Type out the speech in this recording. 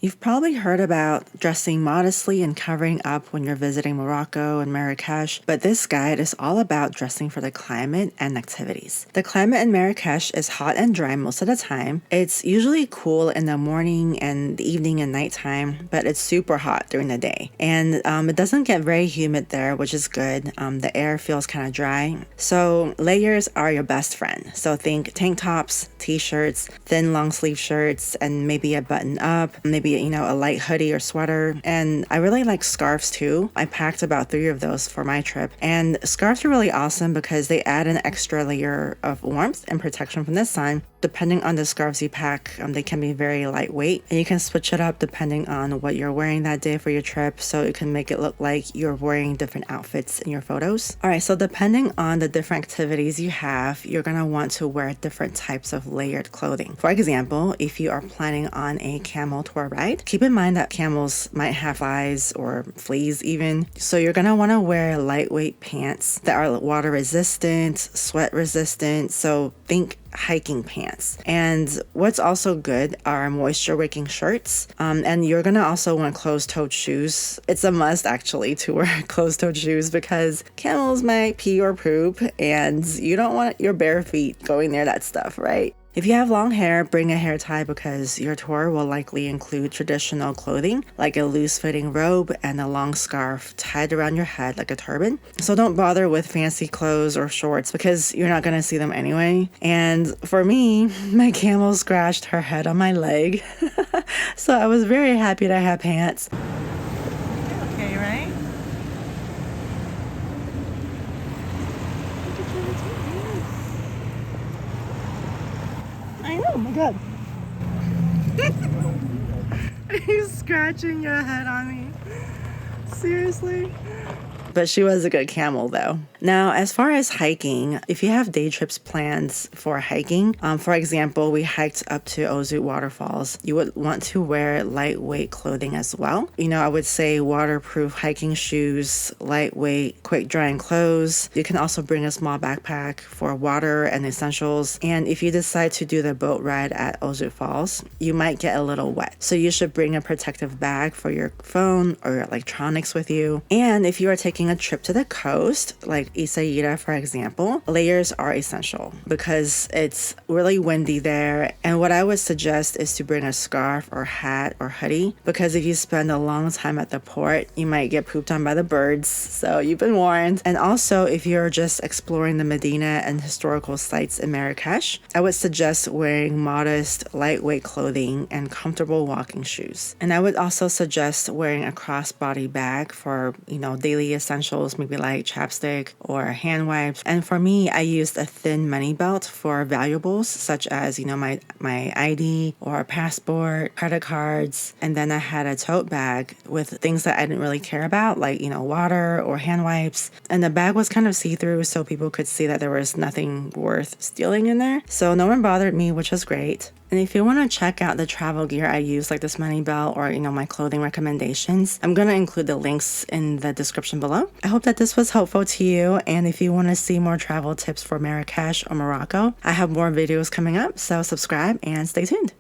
You've probably heard about dressing modestly and covering up when you're visiting Morocco and Marrakech, but this guide is all about dressing for the climate and activities. The climate in Marrakech is hot and dry most of the time. It's usually cool in the morning and the evening and nighttime, but it's super hot during the day. And it doesn't get very humid there, which is good. The air feels kind of dry. So layers are your best friend. So think tank tops, t-shirts, thin long sleeve shirts, and maybe a button up, maybe a light hoodie or sweater. And I really like scarves too. I packed about 3 of those for my trip. And scarves are really awesome because they add an extra layer of warmth and protection from the sun. Depending on the scarves you pack, they can be very lightweight. And you can switch it up depending on what you're wearing that day for your trip, so it can make it look like you're wearing different outfits in your photos. All right, so depending on the different activities you have, you're gonna want to wear different types of layered clothing. For example, if you are planning on a camel tour ride, keep in mind that camels might have flies or fleas even. So you're gonna wanna wear lightweight pants that are water resistant, sweat resistant. So think hiking pants. And what's also good are moisture wicking shirts. And you're gonna also want closed-toed shoes. It's a must actually to wear closed-toed shoes because camels might pee or poop and you don't want your bare feet going near that stuff, right? If you have long hair, bring a hair tie because your tour will likely include traditional clothing like a loose-fitting robe and a long scarf tied around your head like a turban. So don't bother with fancy clothes or shorts because you're not going to see them anyway. And for me, my camel scratched her head on my leg. So I was very happy to have pants. Okay, right? I know, oh my god. Are you scratching your head on me? Seriously? But she was a good camel though. Now, as far as hiking, if you have day trips plans for hiking, for example, we hiked up to Ozu waterfalls, you would want to wear lightweight clothing as well. I would say waterproof hiking shoes, lightweight, quick drying clothes. You can also bring a small backpack for water and essentials. And if you decide to do the boat ride at Ozu Falls, you might get a little wet. So you should bring a protective bag for your phone or your electronics with you. And if you are taking a trip to the coast, like Isaïra, for example, layers are essential because it's really windy there. And what I would suggest is to bring a scarf or hat or hoodie because if you spend a long time at the port, you might get pooped on by the birds. So you've been warned. And also, if you're just exploring the Medina and historical sites in Marrakech, I would suggest wearing modest, lightweight clothing and comfortable walking shoes. And I would also suggest wearing a crossbody bag for, daily essentials, maybe like chapstick or hand wipes. And for me, I used a thin money belt for valuables such as, my ID or passport, credit cards. And then I had a tote bag with things that I didn't really care about, like, water or hand wipes. And the bag was kind of see-through so people could see that there was nothing worth stealing in there. So no one bothered me, which was great. And if you want to check out the travel gear I use, like this money belt or, my clothing recommendations, I'm going to include the links in the description below. I hope that this was helpful to you. And if you want to see more travel tips for Marrakech or Morocco, I have more videos coming up. So subscribe and stay tuned.